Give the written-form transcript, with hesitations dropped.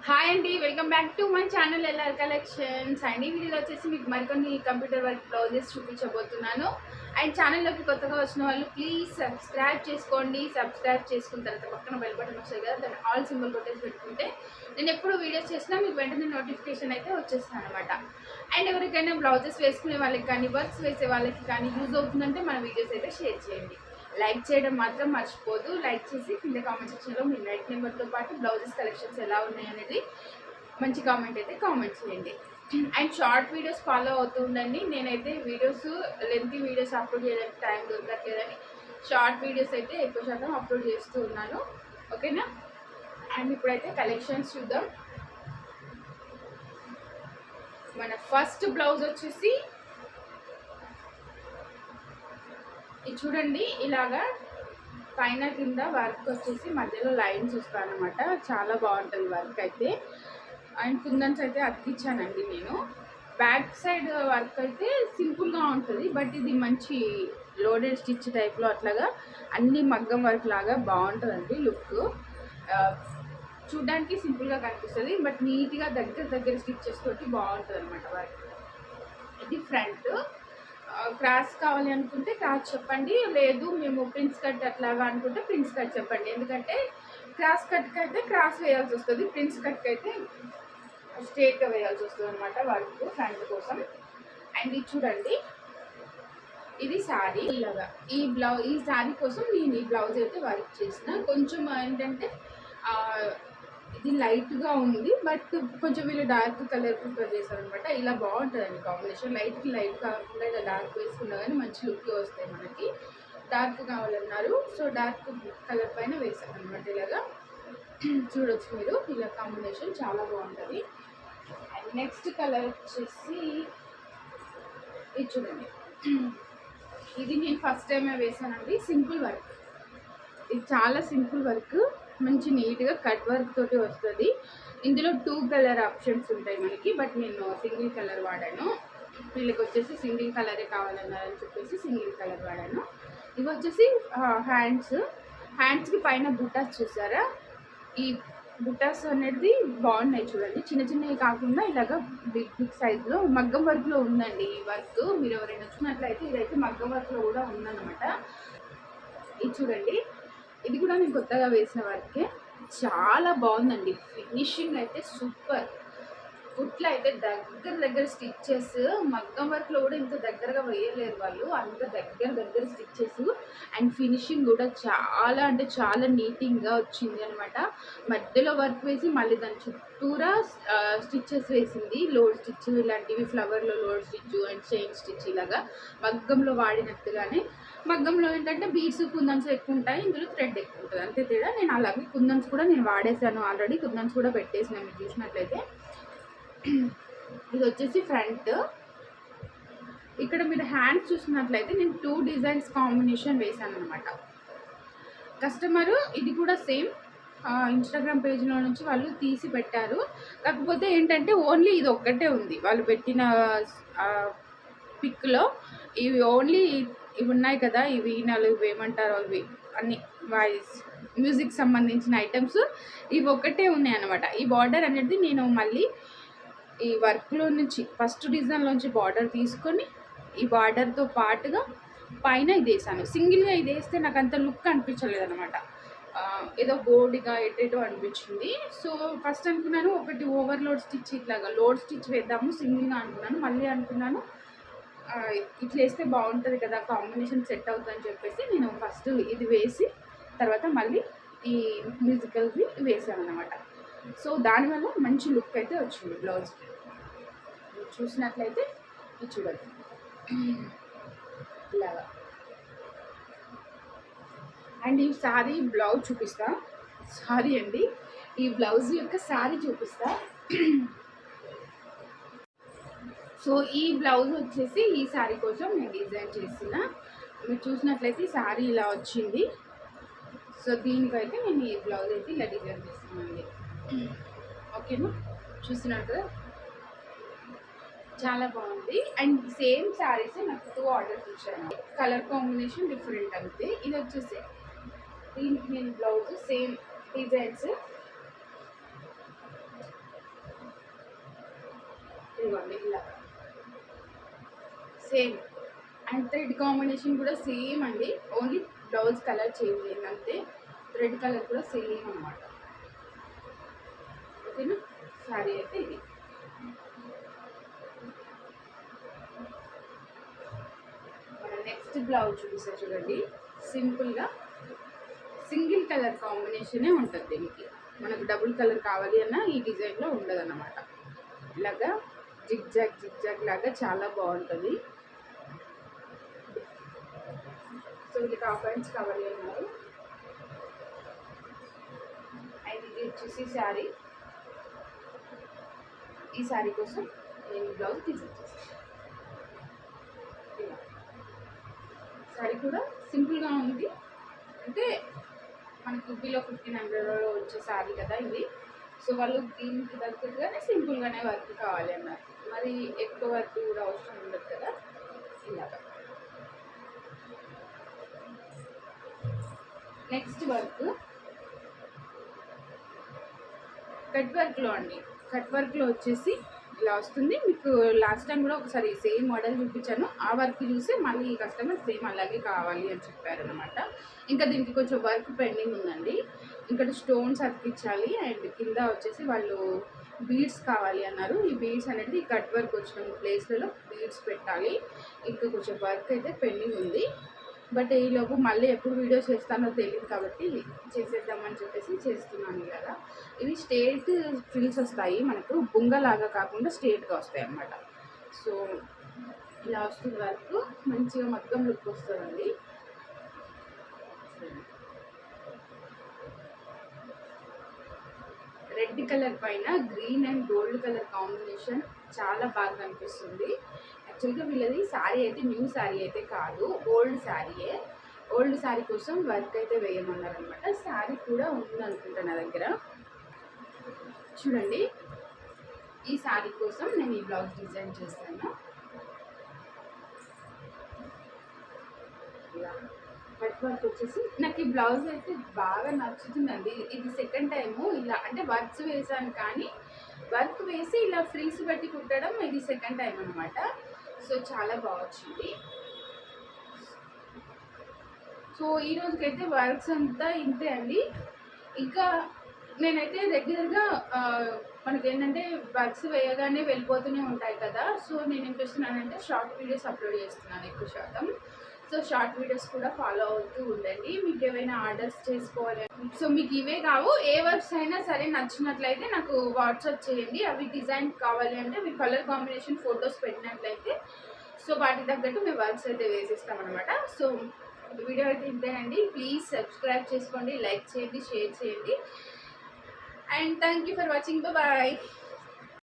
Hi అండి, welcome back to my channel LR collections. And ఈ వీడియోలో వచ్చేసి మీకు మరికొన్ని కంప్యూటర్ వర్క్ బ్లౌజెస్ చూపించబోతున్నాను. అండ్ ఛానల్లోకి కొత్తగా వచ్చిన వాళ్ళు ప్లీజ్ సబ్స్క్రైబ్ చేసుకోండి. సబ్స్క్రైబ్ చేసుకున్న తర్వాత పక్కన బెల్ బటన్ వస్తుంది కదా, దాన్ని ఆల్ సింబల్ కొట్టేసి పెట్టుకుంటే నేను ఎప్పుడు వీడియోస్ చేసినా మీకు వెంటనే నోటిఫికేషన్ అయితే వచ్చేస్తాను అనమాట. అండ్ ఎవరికైనా బ్లౌజెస్ వేసుకునే వాళ్ళకి కానీ వర్క్స్ వేసే వాళ్ళకి కానీ యూజ్ అవుతుందంటే మన వీడియోస్ అయితే షేర్ చేయండి. లైక్ చేయడం మాత్రం మర్చిపోదు. లైక్ చేసి కింద కామెంట్ సెక్షన్లో మీ లైక్ నెంబర్తో పాటు బ్లౌజెస్ కలెక్షన్స్ ఎలా ఉన్నాయనేది మంచి కామెంట్ అయితే కామెంట్ చేయండి. అండ్ షార్ట్ వీడియోస్ ఫాలో అవుతూ ఉండండి. నేనైతే వీడియోస్ లెంతీ వీడియోస్ అప్లోడ్ చేయడానికి టైం దొరకట్లేదని షార్ట్ వీడియోస్ అయితే ఎక్కువ శాతం అప్లోడ్ చేస్తూ ఉన్నాను. ఓకేనా? అండ్ ఇప్పుడైతే కలెక్షన్స్ చూద్దాం. మన ఫస్ట్ బ్లౌజ్ వచ్చేసి ఇది చూడండి. ఇలాగా పైన కింద వర్క్ వచ్చేసి మధ్యలో లైన్స్ వస్తాయన్నమాట. చాలా బాగుంటుంది వర్క్ అయితే. అండ్ కుందన్స్ అయితే అతికిచ్చానండి నేను. బ్యాక్ సైడ్ వర్క్ అయితే సింపుల్గా ఉంటుంది, బట్ ఇది మంచి లోడెడ్ స్టిచ్ టైప్లో అట్లాగా అన్ని మగ్గం వర్క్ లాగా బాగుంటుందండి లుక్. చూడడానికి సింపుల్గా కనిపిస్తుంది, బట్ నీట్గా దగ్గర స్టిచ్చెస్ తోటి బాగుంటుంది అనమాట వర్క్. ఇది ఫ్రంట్. క్రాస్ కావాలి అనుకుంటే క్రాస్ చెప్పండి, లేదు మేము ప్రిన్స్ కట్ అట్లాగా అనుకుంటే ప్రిన్స్ కట్ చెప్పండి. ఎందుకంటే క్రాస్ కట్కి అయితే క్రాస్ వేయాల్సి వస్తుంది, ప్రిన్స్ కట్కి అయితే స్ట్రేట్గా వేయాల్సి వస్తుంది అనమాట వర్క్ ఫ్రంట్ కోసం. అండ్ ఇది చూడండి, ఇది శారీ. ఇలాగా ఈ శారీ కోసం నేను ఈ బ్లౌజ్ అయితే వర్క్ చేసిన. కొంచెం ఏంటంటే ఇది లైట్గా ఉంది, బట్ కొంచెం వీళ్ళు డార్క్ కలర్ ప్రిఫర్ చేశారు అనమాట. ఇలా బాగుంటుందండి కాంబినేషన్. లైట్ కాకుండా ఇలా డార్క్ వేసుకున్నా కానీ మంచి లుక్ వస్తాయి మనకి. డార్క్ కావాలన్నారు, సో డార్క్ కలర్ పైన వేసాను అనమాట. ఇలాగా చూడొచ్చు మీరు, ఇలా కాంబినేషన్ చాలా బాగుంటుంది. అండ్ నెక్స్ట్ కలర్ వచ్చేసి ఇది చూడండి. ఇది నేను ఫస్ట్ టైమే వేసానండి. సింపుల్ వర్క్, ఇది చాలా సింపుల్ వర్క్, మంచి నీట్గా కట్ వర్క్ తోటి వస్తుంది. ఇందులో 2 కలర్ ఆప్షన్స్ ఉంటాయి మనకి, బట్ నేను సింగిల్ కలర్ వాడాను. వీళ్ళకి వచ్చేసి సింగిల్ కలరే కావాలన్నారని చెప్పేసి సింగిల్ కలర్ వాడాను. ఇవి వచ్చేసి హ్యాండ్స్కి పైన బుటాస్ చూసారా? ఈ బుటాస్ అనేది బాగున్నాయి చూడండి. చిన్నవి కాకుండా ఇలాగ బిగ్ సైజులో మగ్గం వర్క్లో ఉందండి ఈ వర్క్. మీరు ఎవరైనా వచ్చినట్లయితే ఇదైతే మగ్గం వర్క్లో కూడా ఉందన్నమాట. ఇది చూడండి, ఇది కూడా నేను కొత్తగా వేసిన వర్కే. చాలా బాగుందండి. ఫినిషింగ్ అయితే సూపర్. కుట్లు అయితే దగ్గర స్టిచ్చెస్, మగ్గం వర్క్లో కూడా ఇంత దగ్గరగా వేయలేరు వాళ్ళు, అంత దగ్గర స్టిచ్చెస్. అండ్ ఫినిషింగ్ కూడా చాలా అంటే చాలా నీటింగ్గా వచ్చింది అనమాట. మధ్యలో వర్క్ వేసి మళ్ళీ దాని చుట్టూరా స్టిచ్చెస్ వేసింది. లోడ్ స్టిచ్ ఇలాంటివి, ఫ్లవర్లో load stitch and chain stitch ఇలాగా మగ్గంలో వాడినట్టుగానే. మగ్గంలో ఏంటంటే బీడ్స్ కుందన్స్ ఎక్కువ ఉంటాయి, ఇందులో థ్రెడ్ ఎక్కువ ఉంటుంది, అంతే తేడా. నేను అలాగే కుందన్స్ కూడా నేను వాడేసాను ఆల్రెడీ. కుందన్స్ కూడా పెట్టేసిన మీరు చూసినట్లయితే. ఇది వచ్చేసి ఫ్రంట్. ఇక్కడ మీరు హ్యాండ్స్ చూసినట్లయితే నేను 2 డిజైన్స్ కాంబినేషన్ వేసాను అనమాట. కస్టమరు ఇది కూడా సేమ్ ఇన్స్టాగ్రామ్ పేజ్లో నుంచి వాళ్ళు తీసి పెట్టారు. కాకపోతే ఏంటంటే ఓన్లీ ఇది ఒక్కటే ఉంది వాళ్ళు పెట్టిన పిక్లో. ఇవి ఓన్లీ ఇవి ఉన్నాయి కదా, ఈ వీణలు ఇవి ఏమంటారో ఇవి అన్ని వాయిస్ మ్యూజిక్ సంబంధించిన ఐటమ్స్ ఇవి ఒక్కటే ఉన్నాయి అనమాట. ఈ బార్డర్ అనేది నేను మళ్ళీ ఈ వర్క్లో నుంచి ఫస్ట్ డిజైన్లోంచి బార్డర్ తీసుకొని ఈ బార్డర్తో పాటుగా పైన ఇది వేసాను. సింగిల్గా ఇది వేస్తే నాకు అంత లుక్ అనిపించలేదు అనమాట. ఏదో బోర్డుగా ఎటేటో అనిపించింది. సో ఫస్ట్ అనుకున్నాను ఒకటి ఓవర్లోడ్ స్టిచ్ ఇట్లాగా లోడ్ స్టిచ్ వేద్దాము సింగిల్గా అనుకున్నాను. మళ్ళీ అనుకున్నాను ఇట్లా వేస్తే బాగుంటుంది కదా, కాంబినేషన్ సెట్ అవుతుందని చెప్పేసి నేను ఫస్ట్ ఇది వేసి తర్వాత మళ్ళీ ఈ మ్యూజికల్వి వేసాను అనమాట. సో దానివల్ల మంచి లుక్ అయితే వచ్చింది బ్లౌజ్కి. చూసినట్లయితే ఇది చూడండి ఇలాగా. అండ్ ఈ శారీ బ్లౌజ్ చూపిస్తా. సారీ అండి, ఈ బ్లౌజ్ యొక్క శారీ చూపిస్తా. సో ఈ బ్లౌజ్ వచ్చేసి ఈ శారీ కోసం నేను డిజైన్ చేసిన. మీరు చూసినట్లయితే ఈ శారీ ఇలా వచ్చింది. సో దీనికైతే నేను ఈ బ్లౌజ్ అయితే ఇలా డిజైన్ చేస్తున్నానండి. ఓకేనా? చూసినారు కదా, చాలా బాగుంది. అండ్ సేమ్ శారీస్ నాకు 2 ఆర్డర్స్ ఇచ్చాను. కలర్ కాంబినేషన్ డిఫరెంట్ అంతే. ఇది వచ్చేసి దీనికి నేను బ్లౌజ్ సేమ్ డిజైన్స్ ఇదిగోండి ఇలా సేమ్. అండ్ థ్రెడ్ కాంబినేషన్ కూడా సేమ్ అండి, ఓన్లీ బ్లౌజ్ కలర్ చేంజ్ అయింది అంతే. థ్రెడ్ కలర్ కూడా సేమ్ అనమాట. ఓకేనా, శారీ అయితే ఇది. మన నెక్స్ట్ బ్లౌజ్ చూపిస్తా చూడండి. సింపుల్గా సింగిల్ కలర్ కాంబినేషనే ఉంటుంది దీనికి. మనకు డబుల్ కలర్ కావాలి అన్న ఈ డిజైన్లో ఉండదు అన్నమాట. ఇలాగా జిగ్ జాగ్ లాగా చాలా బాగుంటుంది. సో వీళ్ళకి హాఫ్ హ్యాండ్స్ కావాలి అన్నారు. అండ్ ఇది వచ్చేసి శారీ. ఈ శారీ కోసం నేను బ్లౌజ్ తీసేస్తాను. ఇలా శారీ కూడా సింపుల్గా ఉంది, అంటే మనకు బిలో 1500 వచ్చే శారీ కదా ఇది. సో వాళ్ళు దీనికి దగ్గరగానే సింపుల్గానే వర్క్ కావాలి అన్నారు, మరి ఎక్కువ వర్క్ కూడా అవసరం ఉండదు కదా. ఇలాగా నెక్స్ట్ వర్క్ కట్ వర్క్లో అండి. కట్ వర్క్లో వచ్చేసి ఇలా వస్తుంది. మీకు లాస్ట్ టైం కూడా ఒకసారి సేమ్ మోడల్ చూపించాను, ఆ వర్క్ చూసి మళ్ళీ ఈ కస్టమర్ సేమ్ అలాగే కావాలి అని చెప్పారు అనమాట. ఇంకా దీనికి కొంచెం వర్క్ పెండింగ్ ఉందండి. ఇంకా స్టోన్స్ అతికించాలి అండ్ కింద వచ్చేసి వాళ్ళు బీడ్స్ కావాలి అన్నారు. ఈ బీడ్స్ అనేది కట్ వర్క్ వచ్చిన ప్లేస్లలో బీడ్స్ పెట్టాలి. ఇంకా కొంచెం వర్క్ అయితే పెండింగ్ ఉంది, బట్ ఈలోపు మళ్ళీ ఎప్పుడు వీడియో చేస్తానో తెలియదు కాబట్టి చేసేద్దామని చెప్పేసి చేస్తున్నాను కదా. ఇవి స్ట్రేట్ ఫ్రిల్స్ వస్తాయి మనకు, బుంగలాగా కాకుండా స్ట్రేట్గా వస్తాయి అన్నమాట. సో ఇలా వస్తుంది వర్క్, మంచిగా మగ్గం లుక్ వస్తుందండి. రెడ్ కలర్ పైన green and gold colour combination చాలా బాగా కనిపిస్తుంది. యాక్చువల్గా వీళ్ళది శారీ అయితే న్యూ శారీ అయితే కాదు, ఓల్డ్ శారీయే. ఓల్డ్ శారీ కోసం వర్క్ అయితే వేయమన్నారనమాట. శారీ కూడా ఉందనుకుంటా నా దగ్గర. చూడండి, ఈ శారీ కోసం నేను ఈ బ్లౌజ్ డిజైన్ చేస్తాను. ఇలా కట్ వర్క్ వచ్చేసి నాకు ఈ బ్లౌజ్ అయితే బాగా నచ్చుతుందండి. ఇది సెకండ్ టైము ఇలా అంటే వర్క్స్ వేసాను, కానీ వర్క్ వేసి ఇలా ఫ్రిల్స్ పెట్టి కుట్టడం ఇది సెకండ్ టైం అనమాట. సో చాలా బాగా వచ్చింది. సో ఈ రోజుకైతే వర్క్స్ అంతా ఇంతే అండి. ఇంకా నేనైతే రెగ్యులర్గా మనకి ఏంటంటే వర్క్స్ వేయగానే వెళ్ళిపోతూనే ఉంటాయి కదా. సో నేను ఏం చేస్తున్నానంటే షార్ట్ వీడియోస్ అప్లోడ్ చేస్తున్నాను ఎక్కువ శాతం. సో షార్ట్ వీడియోస్ కూడా ఫాలో అవుతూ ఉండండి. మీకు ఏవైనా ఆర్డర్స్ చేసుకోవాలి, సో మీకు ఇవే కావు ఏ వర్క్స్ అయినా సరే నచ్చినట్లయితే నాకు వాట్సాప్ చేయండి. అవి డిజైన్ కావాలి అంటే మీ కలర్ కాంబినేషన్ ఫొటోస్ పెట్టినట్లయితే సో వాటి తగ్గట్టు మేము వర్క్స్ అయితే వేసిస్తామన్నమాట. సో వీడియో అయితే ఇంతేనండి. ప్లీజ్ సబ్స్క్రైబ్ చేసుకోండి, లైక్ చేయండి, షేర్ చేయండి. And thank you for watching. Bye bye.